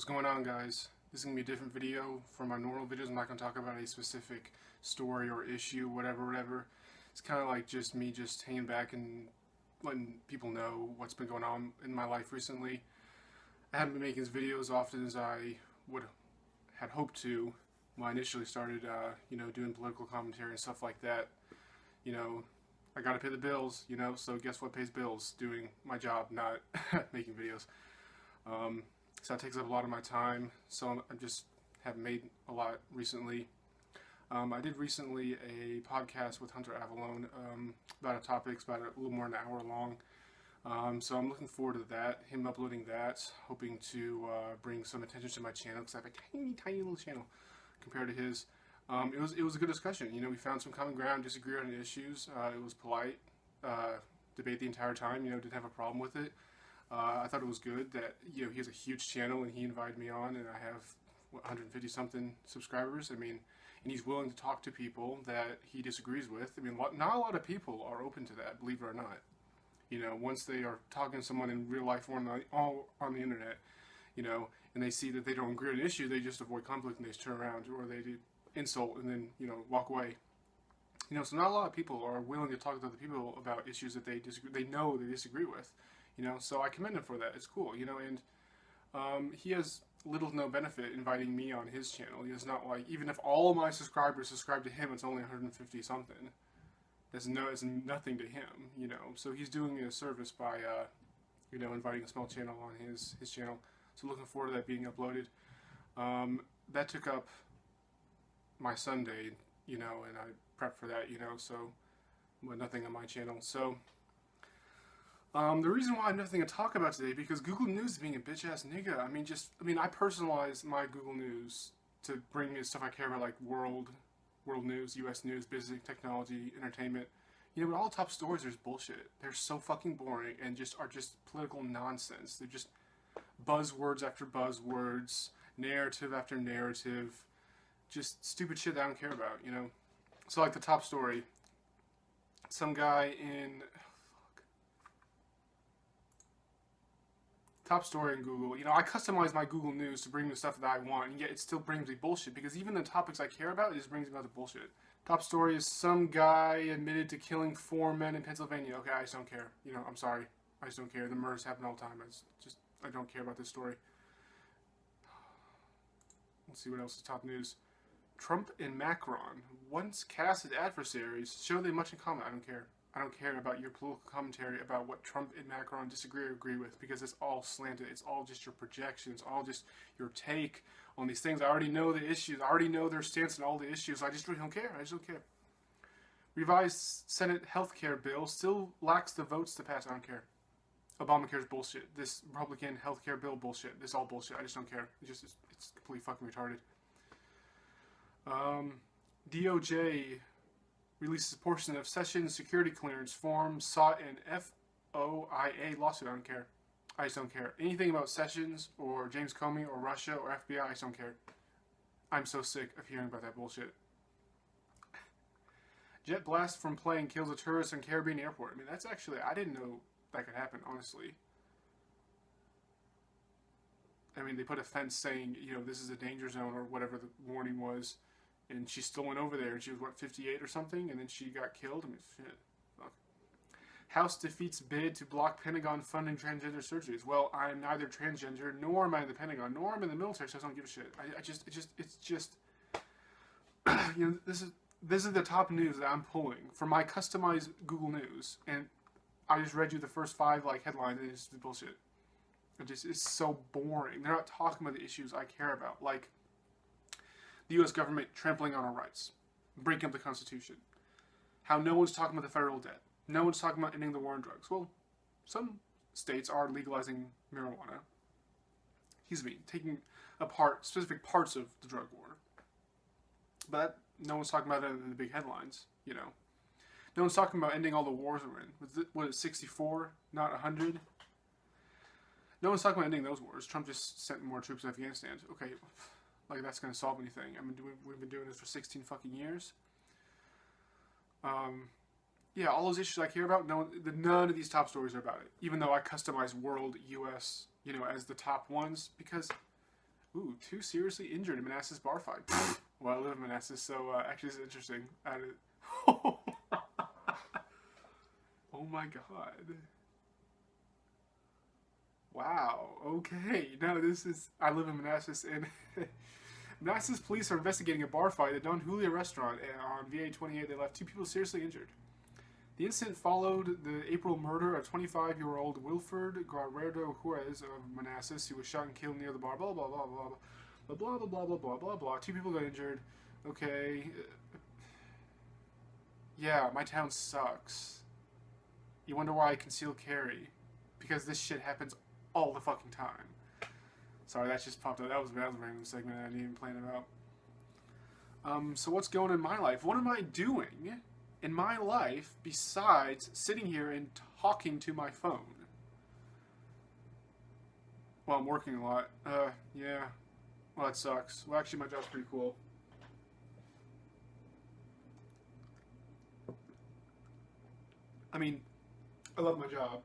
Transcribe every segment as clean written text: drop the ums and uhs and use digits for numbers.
What's going on, guys? This is going to be a different video from my normal videos. I'm not going to talk about a specific story or issue, whatever. It's kind of like just me just hanging back and letting people know what's been going on in my life recently. I haven't been making these videos as often as I had hoped to when I initially started, doing political commentary and stuff like that. I got to pay the bills, so guess what pays bills? Doing my job, not making videos. So that takes up a lot of my time, so I just haven't made a lot recently. I did recently a podcast with Hunter Avallone about a topic. It's about a little more than an hour long. So I'm looking forward to that, him uploading that, hoping to bring some attention to my channel, because I have a tiny little channel compared to his. It was a good discussion. We found some common ground, disagreed on issues. It was polite, debate the entire time, didn't have a problem with it. I thought it was good that he has a huge channel and he invited me on, and I have 150 something subscribers. And he's willing to talk to people that he disagrees with. Not a lot of people are open to that, believe it or not. Once they are talking to someone in real life or on the internet, and they see that they don't agree on an issue, they just avoid conflict and they just turn around, or they do insult and then walk away. So not a lot of people are willing to talk to other people about issues that they know they disagree with. So I commend him for that. It's cool, and he has little to no benefit inviting me on his channel. It's not like, even if all of my subscribers subscribe to him, it's only 150 something. It's nothing to him, So he's doing me a service by, inviting a small channel on his channel. So looking forward to that being uploaded. That took up my Sunday, and I prepped for that, but nothing on my channel. So the reason why I have nothing to talk about today, because Google News is being a bitch-ass nigga. I personalized my Google News to bring me stuff I care about, like world news, U.S. news, business, technology, entertainment. But all the top stories, there's bullshit. They're so fucking boring and are just political nonsense. They're just buzzwords after buzzwords, narrative after narrative, just stupid shit that I don't care about, So like the top story, some guy in... Top story in Google. I customize my Google News to bring me stuff that I want, and yet it still brings me bullshit, because even the topics I care about, it just brings me about the bullshit. Top story is some guy admitted to killing 4 men in Pennsylvania. Okay, I just don't care. I'm sorry. I just don't care. The murders happen all the time. I don't care about this story. Let's see what else is top news. Trump and Macron, once cast as adversaries, show they much in common. I don't care. I don't care about your political commentary about what Trump and Macron disagree or agree with, because it's all slanted. It's all just your projection. It's all just your take on these things. I already know the issues. I already know their stance on all the issues. I just really don't care. I just don't care. Revised Senate healthcare bill still lacks the votes to pass. I don't care. Obamacare's bullshit. This Republican healthcare bill bullshit. This is all bullshit. I just don't care. It's completely fucking retarded. DOJ releases a portion of Sessions security clearance form sought in FOIA lawsuit. I don't care. I just don't care. Anything about Sessions or James Comey or Russia or FBI, I just don't care. I'm so sick of hearing about that bullshit. Jet blast from plane kills a tourist in Caribbean airport. That's actually, I didn't know that could happen, honestly. They put a fence saying, this is a danger zone or whatever the warning was. And she still went over there, and she was, 58 or something, and then she got killed. Shit. Fuck. House defeats bid to block Pentagon funding transgender surgeries. Well, I'm neither transgender, nor am I in the Pentagon, nor am I in the military, so I don't give a shit. It's just, this is the top news that I'm pulling from my customized Google News, and I just read you the first 5, headlines, and it's just bullshit. It's so boring. They're not talking about the issues I care about, like the U.S. government trampling on our rights, breaking up the Constitution, how no one's talking about the federal debt, no one's talking about ending the war on drugs. Well, some states are legalizing marijuana, taking apart specific parts of the drug war, but no one's talking about it in the big headlines, No one's talking about ending all the wars we're in. Was it 64, not 100? No one's talking about ending those wars. Trump just sent more troops to Afghanistan. Okay, that's going to solve anything. We've been doing this for 16 fucking years. Yeah, all those issues I care about, none of these top stories are about it. Even though I customize world, U.S., as the top ones, because Ooh, 2 seriously injured in Manassas bar fight. Well, I live in Manassas, so actually this is interesting. Oh my god. Wow, okay. No, this is... I live in Manassas, and Manassas police are investigating a bar fight at Don Julia restaurant on VA 28. They left 2 people seriously injured. The incident followed the April murder of 25-year-old Wilfred Guerrero Juarez of Manassas, who was shot and killed near the bar. Blah, blah, blah, blah, blah, blah, blah, blah, blah, blah, blah, blah. 2 people got injured. Okay. Yeah, my town sucks. You wonder why I conceal carry. Because this shit happens all the fucking time. Sorry, that just popped up. That was a random segment I didn't even plan about. So what's going on in my life? What am I doing in my life besides sitting here and talking to my phone? Well, I'm working a lot. Yeah. Well, that sucks. Well, actually, my job's pretty cool. I mean, I love my job.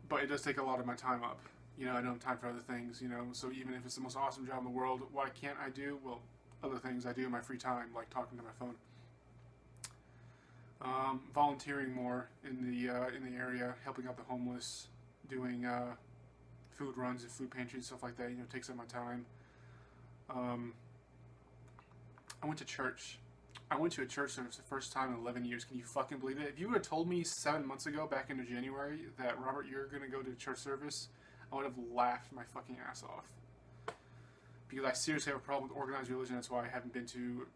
But it does take a lot of my time up. You know, I don't have time for other things, you know, so even if it's the most awesome job in the world, what can't I do? Well, other things I do in my free time, like talking to my phone. Volunteering more in the area, helping out the homeless, doing food runs and food pantries, stuff like that, you know, takes up my time. I went to church. I went to a church service the first time in 11 years. Can you fucking believe it? If you would have told me 7 months ago, back into January, that, Robert, you're going to go to a church service, I would have laughed my fucking ass off. Because I seriously have a problem with organized religion. That's why I haven't been to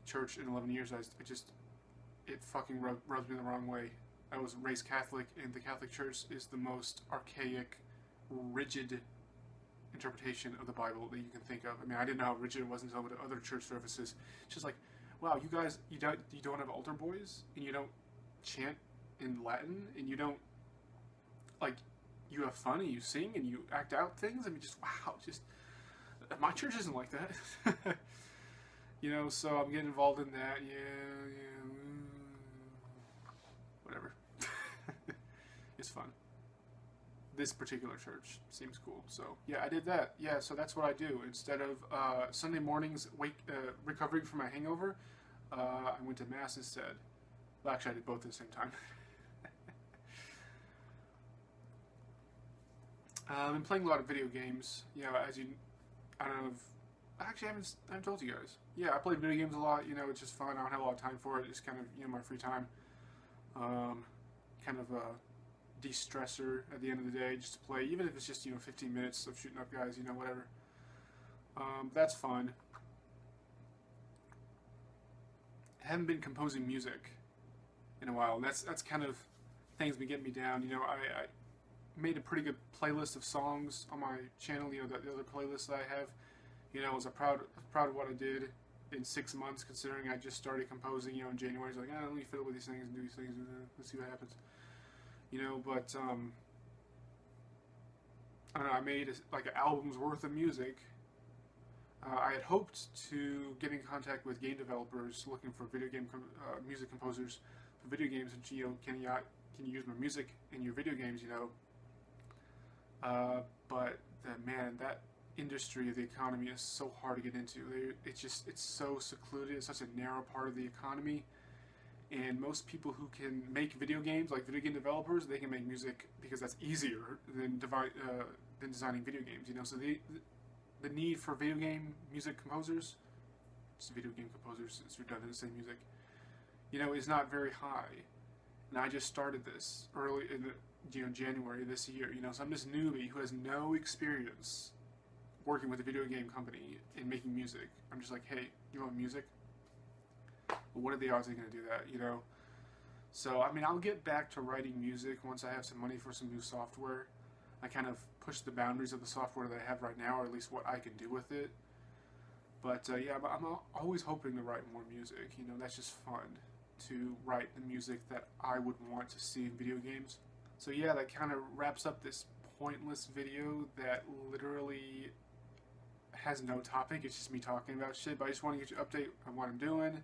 church in 11 years. It fucking rubs me the wrong way. I was raised Catholic, and the Catholic Church is the most archaic, rigid interpretation of the Bible that you can think of. I mean, I didn't know how rigid it was until the other church services. It's just like, wow, you guys, you don't have altar boys, and you don't chant in Latin, and you don't, like, you have fun, and you sing, and you act out things. I mean, just, wow, just, my church isn't like that. You know, so I'm getting involved in that, yeah, whatever. It's fun. This particular church seems cool, so yeah, I did that. Yeah, so that's what I do. Instead of Sunday mornings recovering from my hangover, I went to mass instead. Well, actually, I did both at the same time. I've been playing a lot of video games. You know, I don't know if, actually, I haven't told you guys. Yeah, I play video games a lot. You know, it's just fun. I don't have a lot of time for it. It's kind of, you know, my free time. Kind of a de-stressor at the end of the day, just to play, even if it's just, you know, 15 minutes of shooting up guys, you know, whatever. That's fun. I haven't been composing music in a while, and that's kind of things been getting me down. You know, I made a pretty good playlist of songs on my channel. You know, the other playlist that I have. You know, I was proud of what I did in 6 months, considering I just started composing. You know, in January, I was like, let me fiddle with these things and do these things, and let's see what happens. You know, but I don't know. I made like an album's worth of music. I had hoped to get in contact with game developers looking for video game music composers for video games, and you know, can you use my music in your video games? You know, but man, that industry of the economy is so hard to get into. It's so secluded. It's such a narrow part of the economy. And most people who can make video games, like video game developers, they can make music because that's easier than designing video games. You know, so the need for video game music composers, it's video game composers, it's redundant to say music, you know, is not very high. And I just started this early in January this year. You know, so I'm this newbie who has no experience working with a video game company and making music. I'm just like, hey, you want music? Well, what are the odds they're going to do that, you know? So, I mean, I'll get back to writing music once I have some money for some new software. I kind of push the boundaries of the software that I have right now, or at least what I can do with it. But, yeah, I'm always hoping to write more music. You know, that's just fun to write the music that I would want to see in video games. So, yeah, that kind of wraps up this pointless video that literally has no topic. It's just me talking about shit, but I just want to get you an update on what I'm doing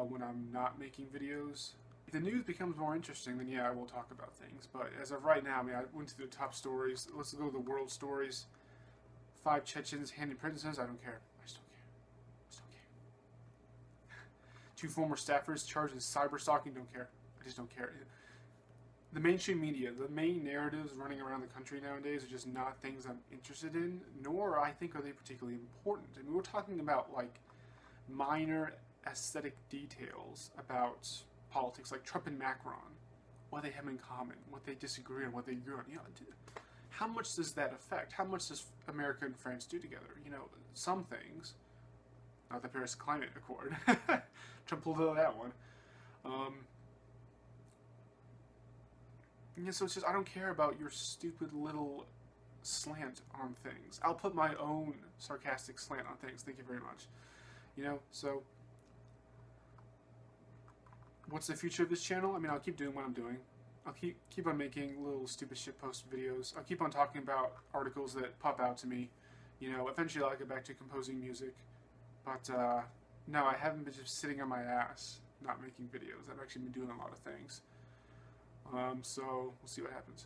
when I'm not making videos. the news becomes more interesting, then yeah, I will talk about things. But as of right now, I mean, I went to the top stories. Let's go to the world stories. 5 Chechens handed prisoners. I don't care. I just don't care. I just don't care. 2 former staffers charged in cyber stalking. Don't care. I just don't care. The mainstream media, the main narratives running around the country nowadays are just not things I'm interested in, nor I think are they particularly important. I mean, we're talking about like minor aesthetic details about politics, like Trump and Macron, what they have in common, what they disagree on, what they agree on. You know, how much does that affect? How much does America and France do together? You know, some things, not the Paris Climate Accord. Trump pulled out of that one. Yeah, so it's just, I don't care about your stupid little slant on things. I'll put my own sarcastic slant on things. Thank you very much. You know, so what's the future of this channel? I mean, I'll keep doing what I'm doing. I'll keep on making little stupid shitpost videos. I'll keep on talking about articles that pop out to me. You know, eventually I'll get back to composing music. But, no, I haven't been just sitting on my ass not making videos. I've actually been doing a lot of things. So we'll see what happens.